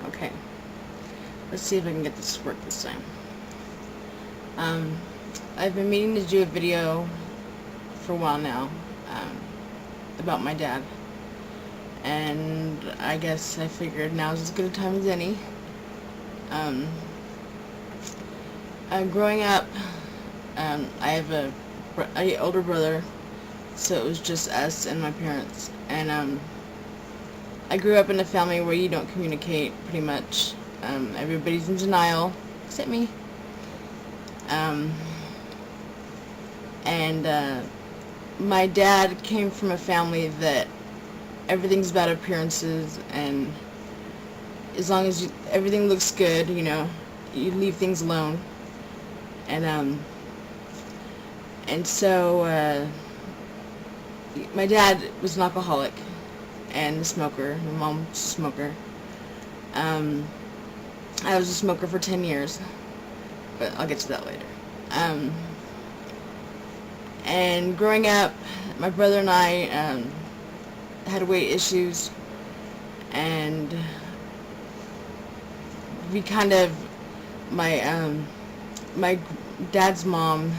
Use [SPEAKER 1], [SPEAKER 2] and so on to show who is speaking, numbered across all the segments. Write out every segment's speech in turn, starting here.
[SPEAKER 1] Okay, let's see if I can get this to work this time. I've been meaning to do a video for a while now about my dad, and I guess I figured now's as good a time as any. Um, Growing up, I have a older brother, so it was just us and my parents, and I grew up in a family where you don't communicate, pretty much. Everybody's in denial, except me. Um, and my dad came from a family that everything's about appearances, and as long as everything looks good, you leave things alone. And so my dad was an alcoholic and a smoker. My mom was a smoker. I was a smoker for 10 years, but I'll get to that later. And growing up, my brother and I had weight issues, and we kind of, my dad's mom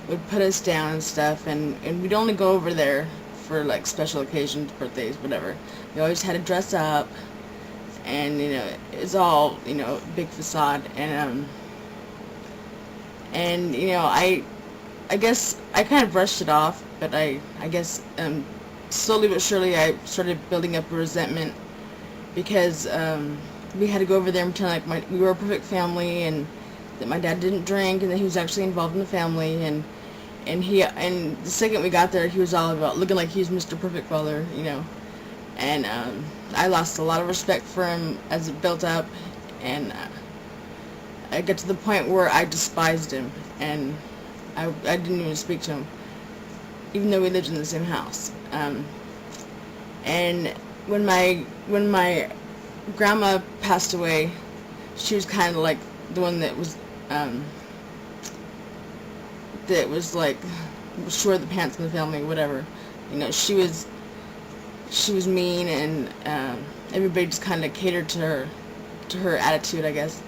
[SPEAKER 1] would put us down and stuff, and we'd only go over there for like special occasions, birthdays, whatever. We always had to dress up, and it's all big facade, and I guess I kind of brushed it off, but I guess slowly but surely I started building up a resentment because we had to go over there and pretend like we were a perfect family, and that my dad didn't drink, and that he was actually involved in the family, and the second we got there, he was all about looking like he was Mr. Perfect Father, and I lost a lot of respect for him as it built up, and I got to the point where I despised him, and I didn't even speak to him, even though we lived in the same house. And when my grandma passed away, she was kind of like the one that was like short the pants in the family, whatever. She was mean, and everybody just kind of catered to her attitude, I guess.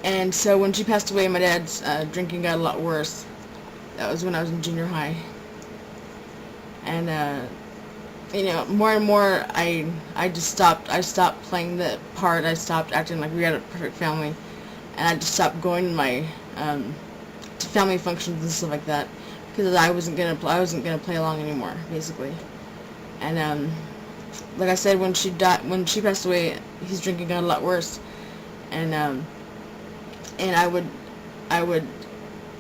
[SPEAKER 1] And so when she passed away, my dad's drinking got a lot worse. That was when I was in junior high. And more and more, I stopped playing the part. I stopped acting like we had a perfect family, and I just stopped going to family functions and stuff like that, because I wasn't gonna play along anymore, basically. And like I said, when she passed away, his drinking got a lot worse, and I would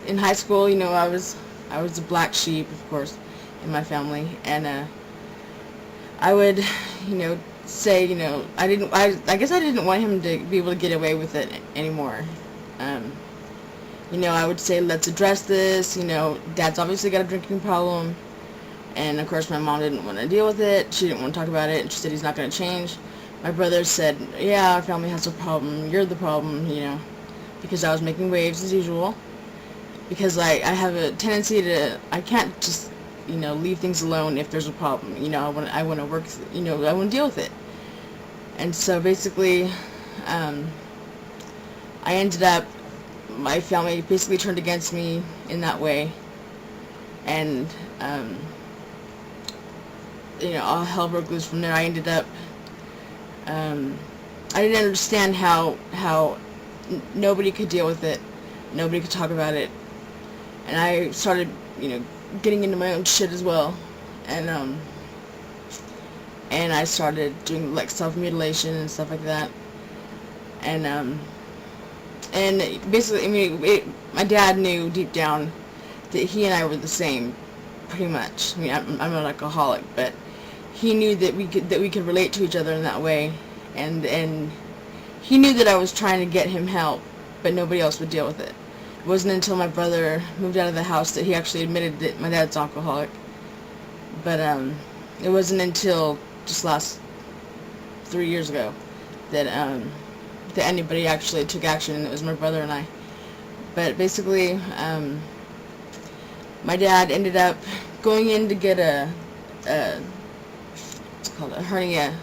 [SPEAKER 1] in high school, I was the black sheep, of course, in my family, and I would, say, I guess I didn't want him to be able to get away with it anymore. I would say, let's address this, Dad's obviously got a drinking problem, and of course my mom didn't want to deal with it. She didn't want to talk about it, and she said he's not going to change. My brother said, yeah, our family has a problem, you're the problem, because I was making waves as usual, because I have a tendency to, I can't just leave things alone if there's a problem. I want to work, I want to deal with it. And so basically, I ended up, my family basically turned against me in that way, and all hell broke loose from there. I ended up, I didn't understand how nobody could deal with it, nobody could talk about it, and I started, getting into my own shit as well, and I started doing like self-mutilation and stuff like that, and basically, my dad knew deep down that he and I were the same, pretty much. I'm an alcoholic, but he knew that we could relate to each other in that way, and he knew that I was trying to get him help, but nobody else would deal with it. It wasn't until my brother moved out of the house that he actually admitted that my dad's alcoholic. But it wasn't until just last 3 years ago that anybody actually took action, and it was my brother and I. But basically, my dad ended up going in to get what's it called, a hernia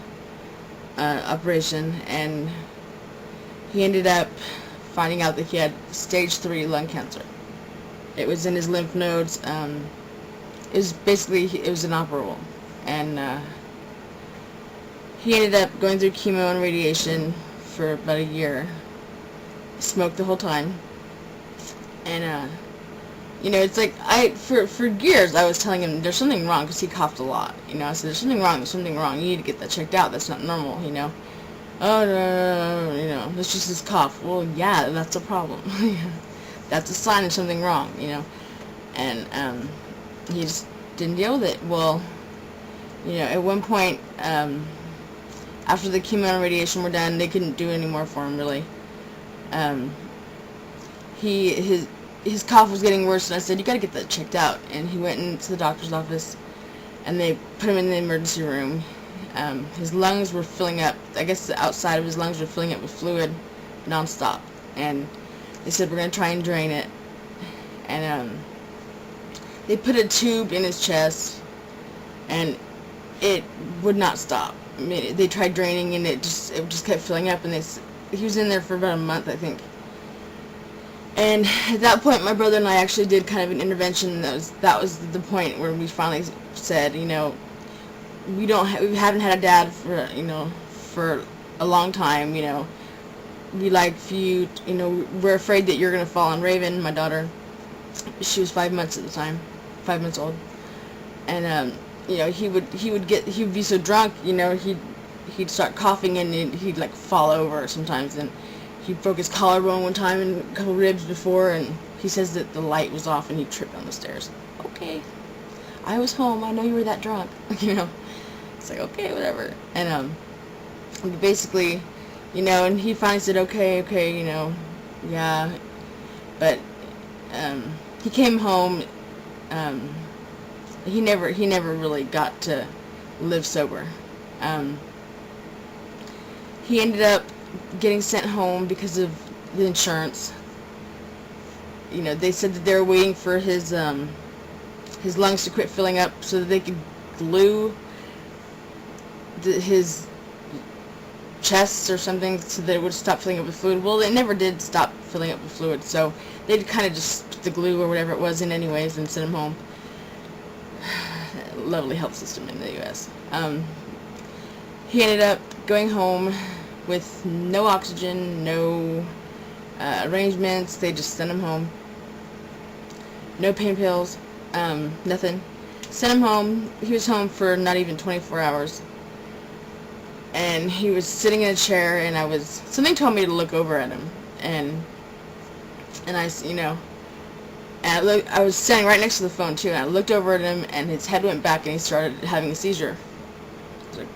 [SPEAKER 1] operation, and he ended up finding out that he had stage 3 lung cancer. It was in his lymph nodes. It was inoperable, and he ended up going through chemo and radiation for about a year. Smoked the whole time, and it's like for years I was telling him there's something wrong because he coughed a lot. I said there's something wrong. There's something wrong. You need to get that checked out. That's not normal. Oh no, that's just his cough. Well, yeah, that's a problem. That's a sign of something wrong. And he just didn't deal with it. Well, at one point, after the chemo and radiation were done, they couldn't do any more for him really. His cough was getting worse, and I said, you gotta get that checked out. And he went into the doctor's office, and they put him in the emergency room. His lungs were filling up. I guess the outside of his lungs were filling up with fluid nonstop. And they said, we're gonna try and drain it. And they put a tube in his chest, and it would not stop. I mean, they tried draining, and it just kept filling up. And he was in there for about a month, I think. And at that point, my brother and I actually did kind of an intervention. That was the point where we finally said, we haven't had a dad for a long time. We like you. We're afraid that you're gonna fall on Raven, my daughter. She was 5 months at the time, 5 months old, and he would be so drunk, he'd start coughing, and he'd like fall over sometimes, and he broke his collarbone one time and a couple ribs before, and he says that the light was off and he tripped on the stairs. Okay, I was home. I know you were that drunk. It's like, okay, whatever. And basically, and he finally said, okay, yeah, but he came home. He never really got to live sober. He ended up getting sent home because of the insurance. They said that they were waiting for his lungs to quit filling up so that they could glue his chest or something so that it would stop filling up with fluid. Well, it never did stop filling up with fluid, so they kind of just put the glue or whatever it was in anyways and sent him home. Lovely health system in the U.S. He ended up going home with no oxygen, no arrangements. They just sent him home. No pain pills, nothing. Sent him home. He was home for not even 24 hours. And he was sitting in a chair, and something told me to look over at him. And I was standing right next to the phone too, and I looked over at him, and his head went back, and he started having a seizure. I was like,